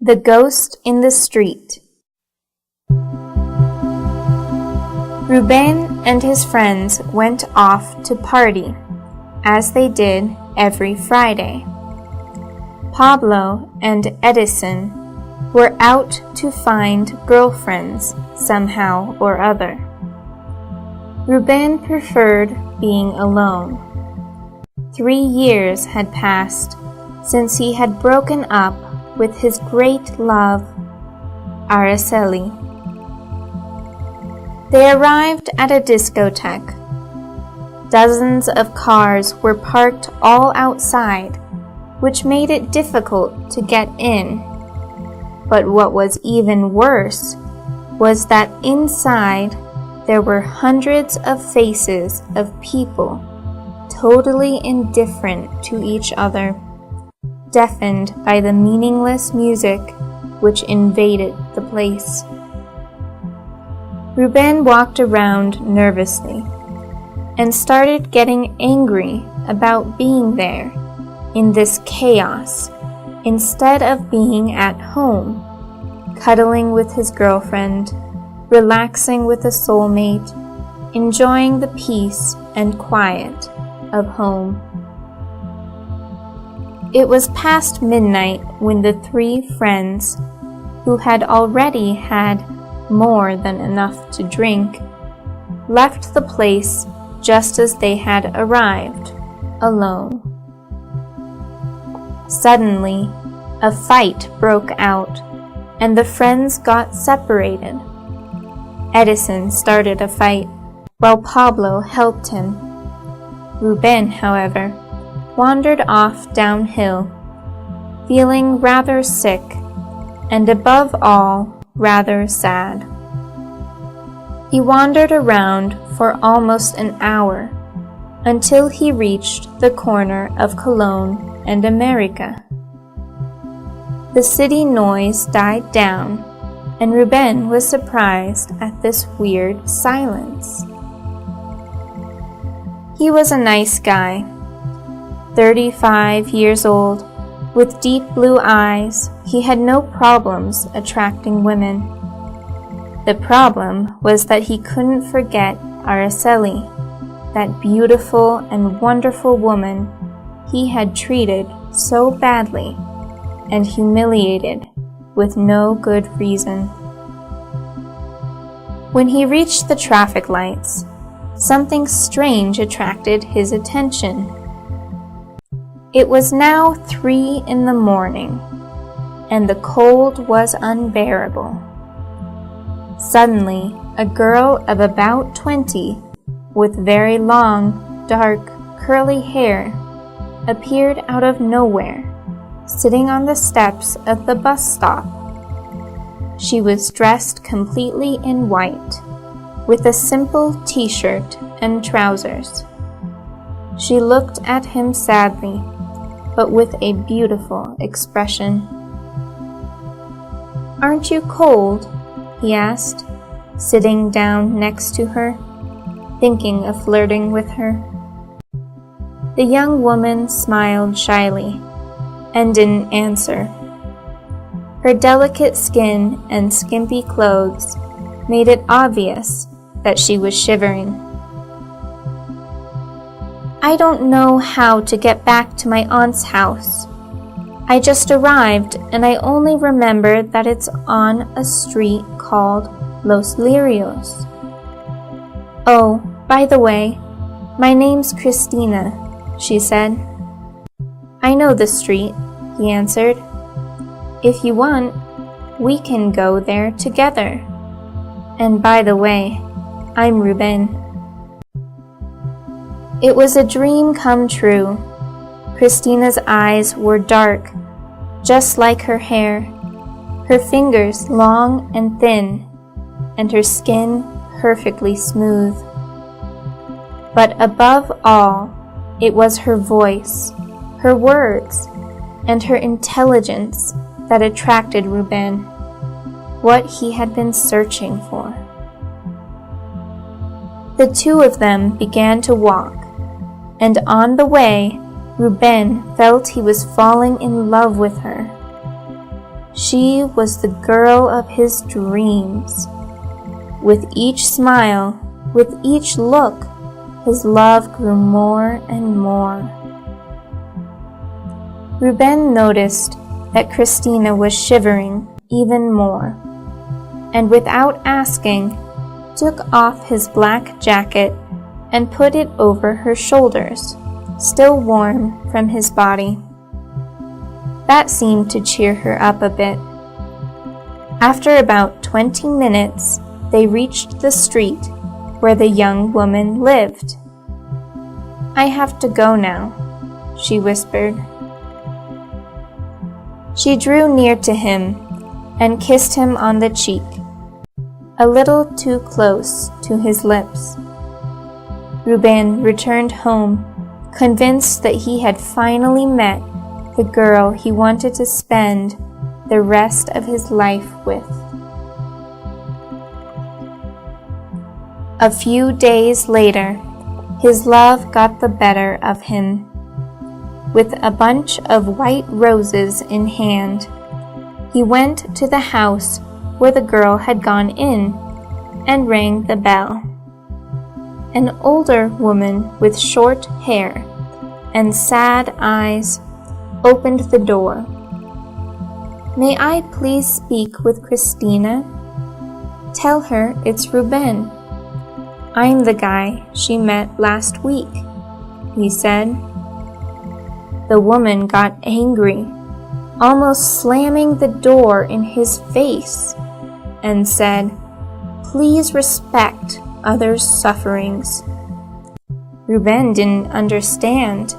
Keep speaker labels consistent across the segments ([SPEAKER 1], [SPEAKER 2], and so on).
[SPEAKER 1] The Ghost in the Street. Ruben and his friends went off to party, as they did every Friday. Pablo and Edison were out to find girlfriends somehow or other. Ruben preferred being alone. 3 years had passed since he had broken up with his great love, Araceli. They arrived at a discotheque. Dozens of cars were parked all outside, which made it difficult to get in. But what was even worse was that inside there were hundreds of faces of people, totally indifferent to each other, deafened by the meaningless music which invaded the place. Ruben walked around nervously and started getting angry about being there in this chaos instead of being at home, cuddling with his girlfriend, relaxing with a soulmate, enjoying the peace and quiet of home. It was past midnight when the 3 friends, who had already had more than enough to drink, left the place just as they had arrived, alone. Suddenly, a fight broke out, and the friends got separated. Edison started a fight, while Pablo helped him. Ruben, however, wandered off downhill, feeling rather sick, and above all, rather sad. He wandered around for almost an hour, until he reached the corner of Cologne and America. The city noise died down, and Ruben was surprised at this weird silence. He was a nice guy, 35 years old, with deep blue eyes. He had no problems attracting women. The problem was that he couldn't forget Araceli, that beautiful and wonderful woman he had treated so badly and humiliated with no good reason. When he reached the traffic lights, something strange attracted his attention. It was now 3 in the morning, and the cold was unbearable. Suddenly, a girl of about 20, with very long, dark, curly hair, appeared out of nowhere, sitting on the steps of the bus stop. She was dressed completely in white, with a simple t-shirt and trousers. She looked at him sadly, but with a beautiful expression. "Aren't you cold?" he asked, sitting down next to her, thinking of flirting with her. The young woman smiled shyly and didn't answer. Her delicate skin and skimpy clothes made it obvious that she was shivering. "I don't know how to get back to my aunt's house. I just arrived and I only remember that it's on a street called Los Lirios. Oh, by the way, my name's Christina," she said. "I know the street," he answered. "If you want, we can go there together. And by the way, I'm Ruben." It was a dream come true. Christina's eyes were dark, just like her hair, her fingers long and thin, and her skin perfectly smooth. But above all, it was her voice, her words, and her intelligence that attracted Ruben, what he had been searching for. The 2 of them began to walk, and on the way, Ruben felt he was falling in love with her. She was the girl of his dreams. With each smile, with each look, his love grew more and more. Reuben noticed that Christina was shivering even more, and without asking, took off his black jacket and put it over her shoulders, still warm from his body. That seemed to cheer her up a bit. After about 20 minutes, they reached the street where the young woman lived. "I have to go now," she whispered. She drew near to him and kissed him on the cheek, a little too close to his lips. Reuben returned home, convinced that he had finally met the girl he wanted to spend the rest of his life with. A few days later, his love got the better of him. With a bunch of white roses in hand, he went to the house where the girl had gone in and rang the bell. An older woman with short hair and sad eyes opened the door. "May I please speak with Christina? Tell her it's Reuben. I'm the guy she met last week," he said. The woman got angry, almost slamming the door in his face, and said, "Please respect others' sufferings." Reuben didn't understand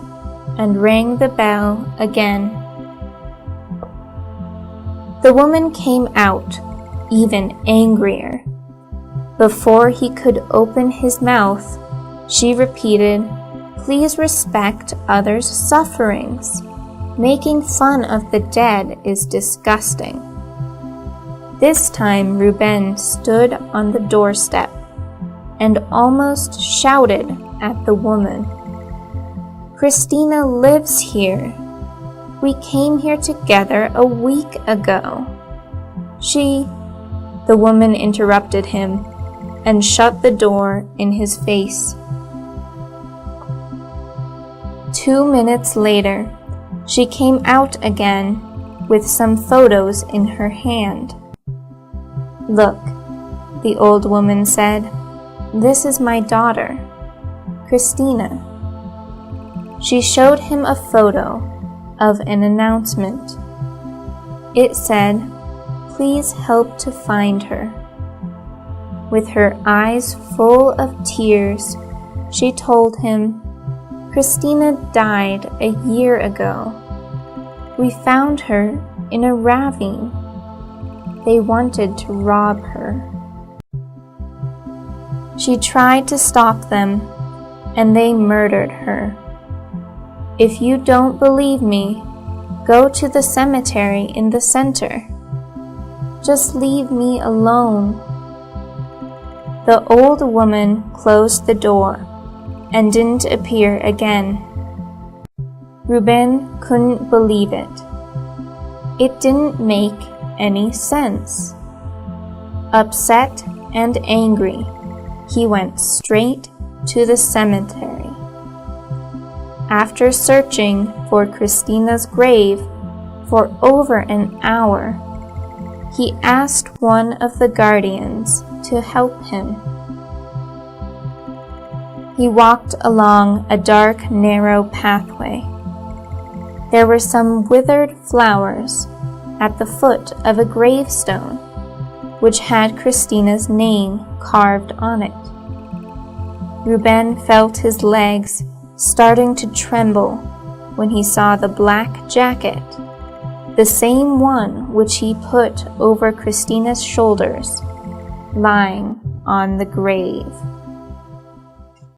[SPEAKER 1] and rang the bell again. The woman came out, even angrier. Before he could open his mouth, she repeated, "Please respect others' sufferings. Making fun of the dead is disgusting." This time Reuben stood on the doorstep and almost shouted at the woman, "Christina lives here. We came here together a week ago. The woman interrupted him and shut the door in his face. 2 minutes later, she came out again with some photos in her hand. "Look," the old woman said, "this is my daughter, Christina." She showed him a photo of an announcement. It said, "Please help to find her." With her eyes full of tears, she told him, "Christina died a year ago. We found her in a ravine. They wanted to rob her." She tried to stop them, and they murdered her. "If you don't believe me, go to the cemetery in the center. Just leave me alone." The old woman closed the door and didn't appear again. Reuben couldn't believe it. It didn't make any sense. Upset and angry, he went straight to the cemetery. After searching for Christina's grave for over an hour, he asked one of the guardians to help him. He walked along a dark, narrow pathway. There were some withered flowers at the foot of a gravestone, which had Christina's name carved on it. Reuben felt his legs starting to tremble when he saw the black jacket, the same one which he put over Christina's shoulders, lying on the grave.